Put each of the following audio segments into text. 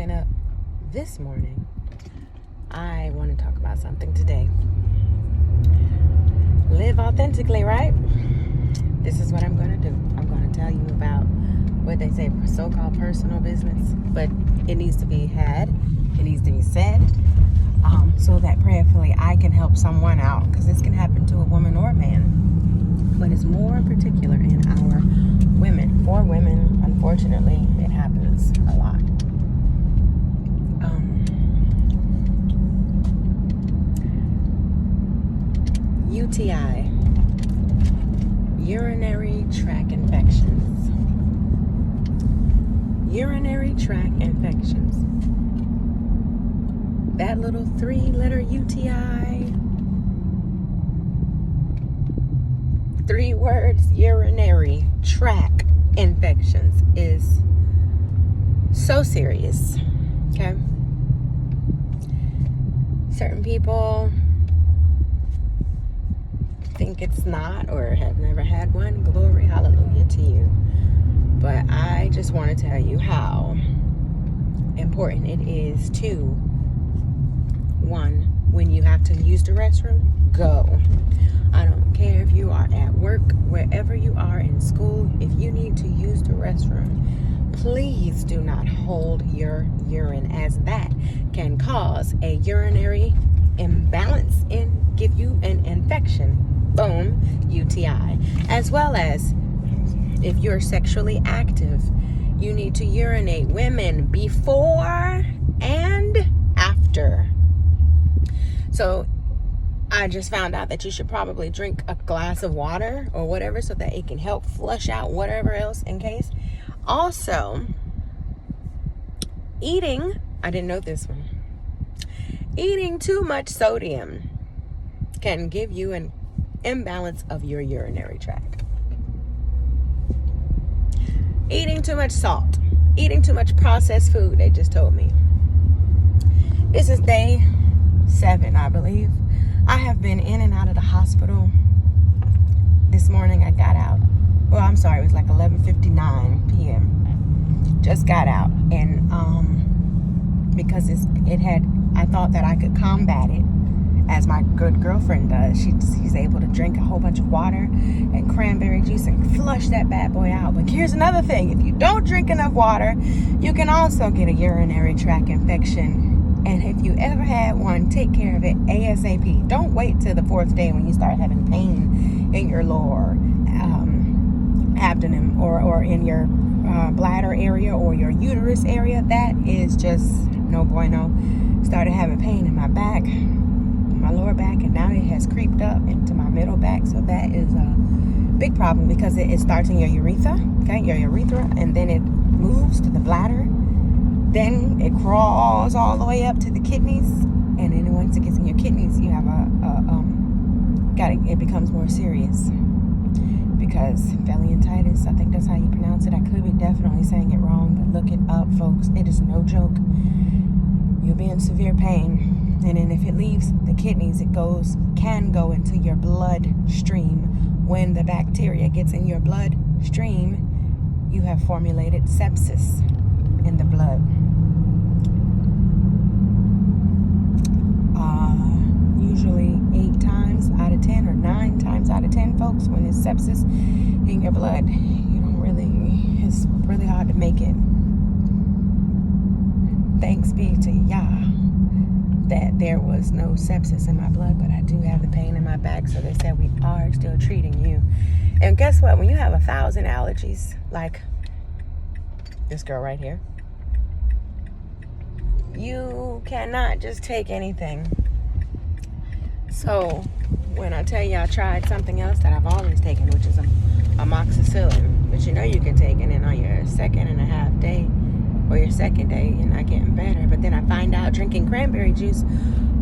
waking up this morning, I want to talk about something today. Live authentically, right? This is what I'm going to do. I'm going to tell you about what they say, so-called personal business, but it needs to be had. It needs to be said, so that prayerfully I can help someone out, because this can happen to a woman or a man, but it's more particular in our women. For women, unfortunately, it happens a lot. UTI, urinary tract infections. Urinary tract infections. That little 3-letter UTI, 3 words, urinary tract infections, is so serious, okay? Certain people think it's not, or have never had one. Glory, hallelujah to you. But I just want to tell you how important it is to, one, when you have to use the restroom, go. I don't care if you are at work, wherever you are in school, if you need to use the restroom, please do not hold your urine, as that can cause a urinary imbalance and give you an infection. Boom, UTI. As well as, if you're sexually active, you need to urinate. Women, before and after. So I just found out that you should probably drink a glass of water or whatever, so that it can help flush out whatever else in case. Also, eating, I didn't know this one, eating too much sodium can give you an imbalance of your urinary tract. Eating too much salt, eating too much processed food, they just told me. This is day 7, I believe. I have been in and out of the hospital. This morning I got out. Well, I'm sorry, it was like 11:59 p.m. Just got out, and because I thought that I could combat it, as my good girlfriend does. She's able to drink a whole bunch of water and cranberry juice and flush that bad boy out. But here's another thing: if you don't drink enough water, you can also get a urinary tract infection. And if you ever had one, take care of it ASAP. Don't wait till the 4th day when you start having pain in your lower abdomen or in your bladder area or your uterus area. That is just no bueno. Started having pain in my back, my lower back, and now it has creeped up into my middle back. So that is a big problem, because it starts in your urethra, okay, your urethra, and then it moves to the bladder. Then it crawls all the way up to the kidneys, and then once it gets in your kidneys, you have it becomes more serious, because phlebitis, I think that's how you pronounce it. I could be definitely saying it wrong, but look it up, folks. It is no joke. You'll be in severe pain, and then if it leaves the kidneys, it can go into your bloodstream. When the bacteria gets in your bloodstream, you have formulated sepsis in the blood. Usually 8 times out of 10 or 9 times out of 10, folks, when it's sepsis in your blood, it's really hard to make it. Thanks be to Yah that there was no sepsis in my blood, but I do have the pain in my back, so they said we are still treating you. And guess what? When you have 1,000 allergies, like this girl right here, you cannot just take anything. So when I tell you I tried something else that I've always taken, which is amoxicillin, which you can take, and then on your 2.5 day or your 2nd day, you're not getting better. But then I find out drinking cranberry juice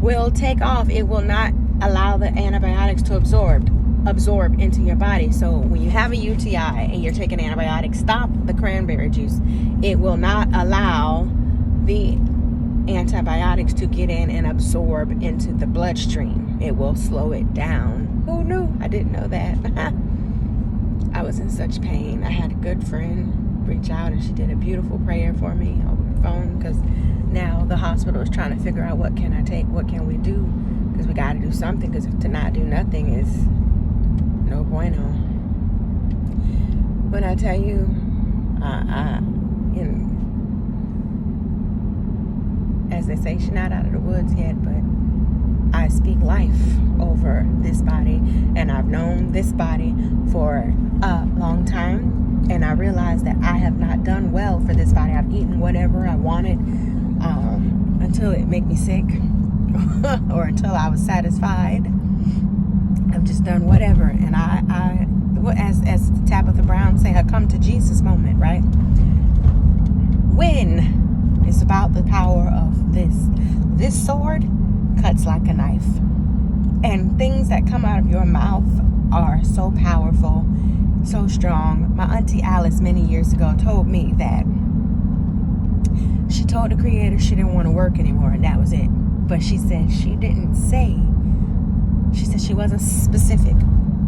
will take off. It will not allow the antibiotics to absorb into your body. So when you have a UTI and you're taking antibiotics, stop the cranberry juice. It will not allow the antibiotics to get in and absorb into the bloodstream. It will slow it down. Who knew? I didn't know that. I was in such pain. I had a good friend reach out, and she did a beautiful prayer for me over phone, because now the hospital is trying to figure out what can I take, what can we do, because we got to do something, because to not do nothing is no bueno. When I tell you, as they say, she's not out of the woods yet, but I speak life over this body, and I've known this body for a long time, and I realize that I have not done well for this body. I've eaten whatever I wanted until it made me sick or until I was satisfied. I've just done whatever, and I as Tabitha Brown say, I come to Jesus moment, right? When it's about the power of this sword cuts like a knife, and things that come out of your mouth are so powerful, so strong. My auntie Alice many years ago told me that she told the Creator she didn't want to work anymore, and that was it. But she said she didn't say, she said she wasn't specific,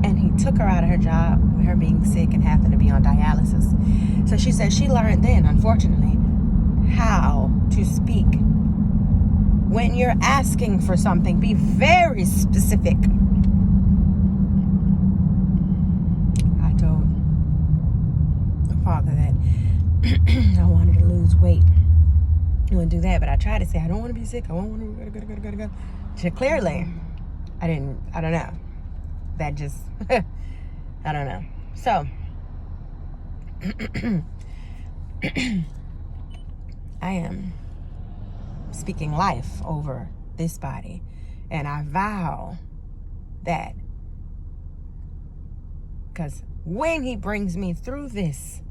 and he took her out of her job with her being sick and having to be on dialysis. So she said she learned then, unfortunately, how to speak. When you're asking for something, be very specific. I told the Father that I wanted to lose weight. I wouldn't do that, but I tried to say, I don't want to be sick. I don't want to go. So clearly, I don't know. That just, I don't know. So, I am speaking life over this body, and I vow that, because when he brings me through this,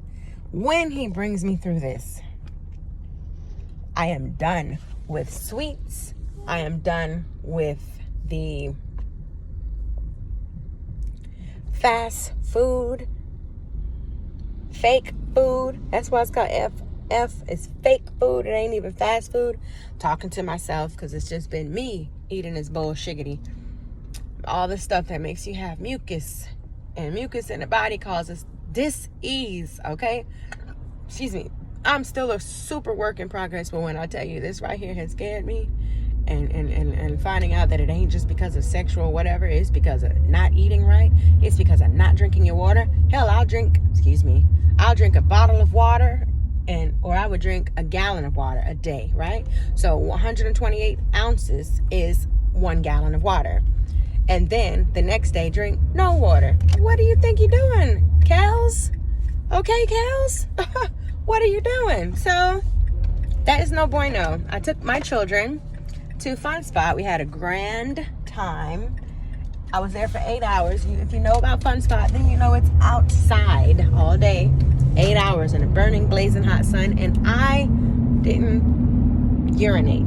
I am done with sweets. I am done with the fast food, fake food. That's why it's called F is fake food. It ain't even fast food. Talking to myself, because it's just been me eating this bullshiggity. All the stuff that makes you have mucus, and mucus in the body causes dis-ease. Okay, excuse me. I'm still a super work in progress, but when I tell you this right here has scared me, and finding out that it ain't just because of sexual whatever, it's because of not eating right, it's because of not drinking your water. Hell, I'll drink a bottle of water, or I would drink a gallon of water a day, right? So 128 ounces is 1 gallon of water. And then the next day drink no water. What do you think you're doing, Kells? OK Kells? What are you doing? So that is no bueno. I took my children to Fun Spot. We had a grand time. I was there for 8 hours. If you know about Fun Spot, then you know it's outside all day. 8 hours in a burning, blazing hot sun. And I didn't urinate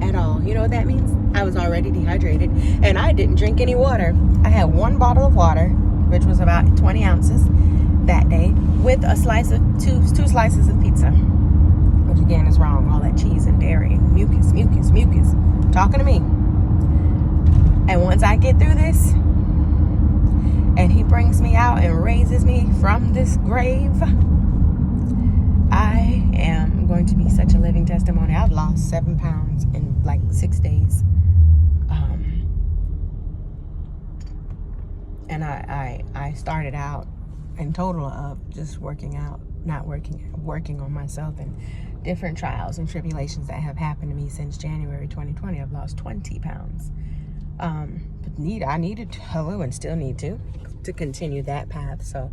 at all. You know what that means? I was already dehydrated. And I didn't drink any water. I had 1 bottle of water, which was about 20 ounces that day, with a slice of two slices of pizza, which again is wrong. All that cheese and dairy and mucus, talking to me. And once I get through this, and he brings me out and raises me from this grave, I am going to be such a living testimony. I've lost 7 pounds in like 6 days, and I started out in total of just working on myself, and different trials and tribulations that have happened to me since January 2020. I've lost 20 pounds. But I needed to, and still need to continue that path. So,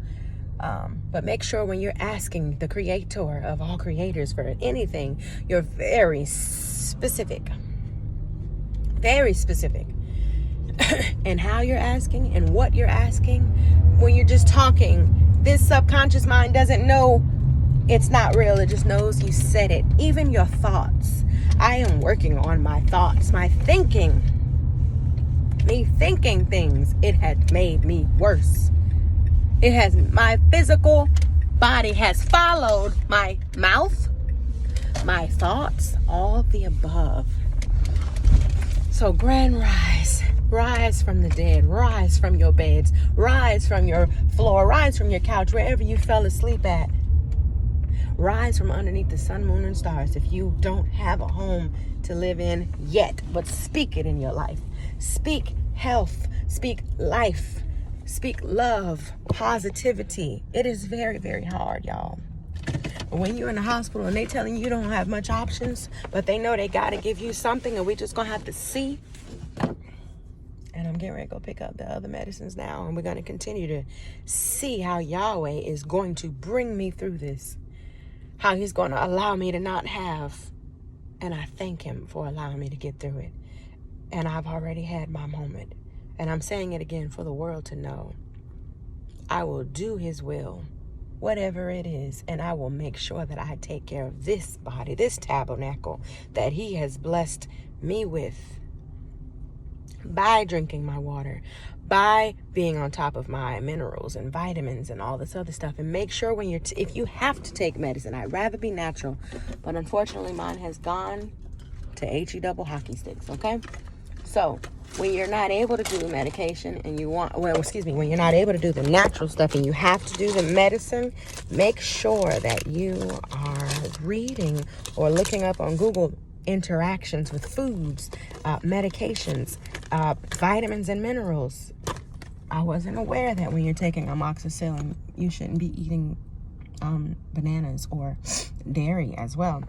but make sure when you're asking the Creator of all creators for anything, you're very specific. Very specific. And how you're asking and what you're asking. When you're just talking, this subconscious mind doesn't know it's not real. It just knows you said it. Even your thoughts. I am working on my thoughts, my thinking. Me thinking things, it had made me worse. My physical body has followed my mouth, my thoughts, all of the above. So grand rise from the dead, rise from your beds, rise from your floor, rise from your couch, wherever you fell asleep at. rise from underneath the sun, moon, and stars. If you don't have a home to live in yet, but speak it in your life. Speak health, speak life, speak love, positivity. It is very, very hard, y'all. When you're in the hospital and they telling you don't have much options, but they know they got to give you something, and we just going to have to see. And I'm getting ready to go pick up the other medicines now, and we're going to continue to see how Yahweh is going to bring me through this, how he's going to allow me to not have. And I thank him for allowing me to get through it. And I've already had my moment. And I'm saying it again for the world to know. I will do his will, whatever it is, and I will make sure that I take care of this body, this tabernacle that he has blessed me with, by drinking my water, by being on top of my minerals and vitamins and all this other stuff. And make sure when you're if you have to take medicine, I'd rather be natural, but unfortunately mine has gone to HE double hockey sticks. Okay, so when you're not able to do the medication and you want, when you're not able to do the natural stuff and you have to do the medicine, make sure that you are reading or looking up on Google interactions with foods, medications, vitamins and minerals. I wasn't aware that when you're taking amoxicillin, you shouldn't be eating bananas or dairy as well.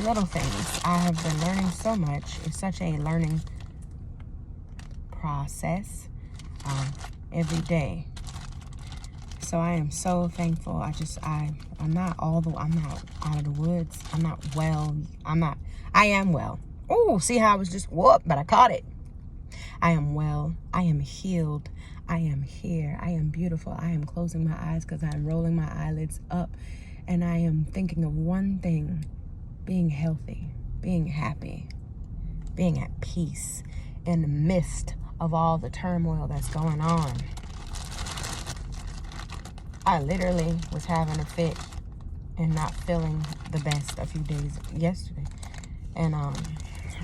Little things. I have been learning so much. It's such a learning process every day. So I am so thankful. I'm not out of the woods. I am well. Oh, see how I was just whoop, but I caught it. I am well. I am healed. I am here. I am beautiful. I am closing my eyes because I'm rolling my eyelids up, and I am thinking of one thing: being healthy, being happy, being at peace in the midst of all the turmoil that's going on. I literally was having a fit and not feeling the best a few days yesterday. And I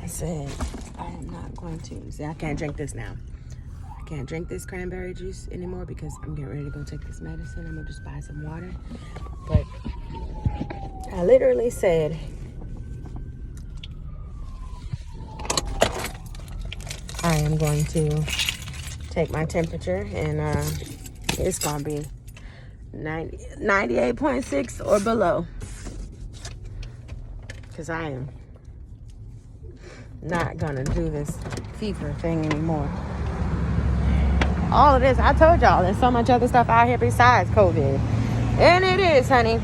said, I am not going to. See, I can't drink this now. I can't drink this cranberry juice anymore because I'm getting ready to go take this medicine. I'm going to just buy some water. But I literally said, I am going to take my temperature, and it's going to be 98.6 or below, because I am not going to do this fever thing anymore. All of this, I told y'all, there's so much other stuff out here besides COVID. And it is, honey.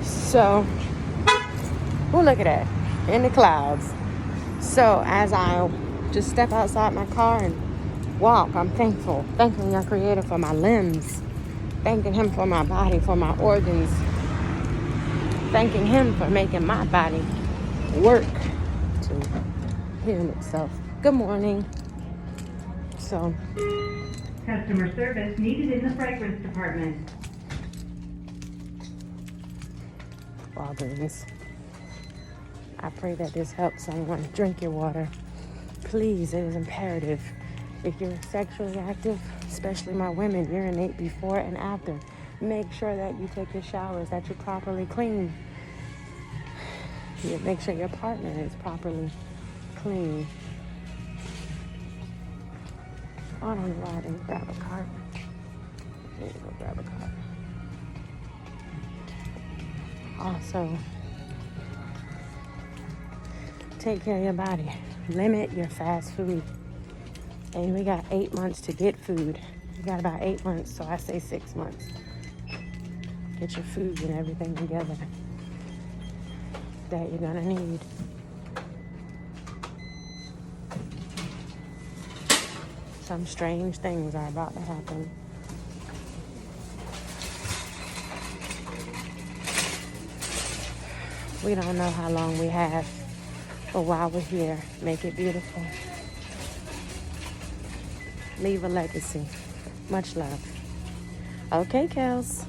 So, oh, look at that, in the clouds. So as I just step outside my car and walk, I'm thankful, thanking our Creator for my limbs, thanking him for my body, for my organs, thanking him for making my body work to heal itself. Good morning. So, customer service needed in the fragrance department. Walgreens. I pray that this helps someone. Drink your water. Please, it is imperative. If you're sexually active, especially my women, urinate before and after. Make sure that you take your showers, that you're properly clean. You make sure your partner is properly clean. I don't know why I didn't grab a cart. I need to go grab a cart. Also, take care of your body. Limit your fast food. And we got 8 months to get food. We got about 8 months, so I say 6 months. Get your food and everything together that you're gonna need. Some strange things are about to happen. We don't know how long we have, but while we're here, make it beautiful. Leave a legacy. Much love. OK Kells.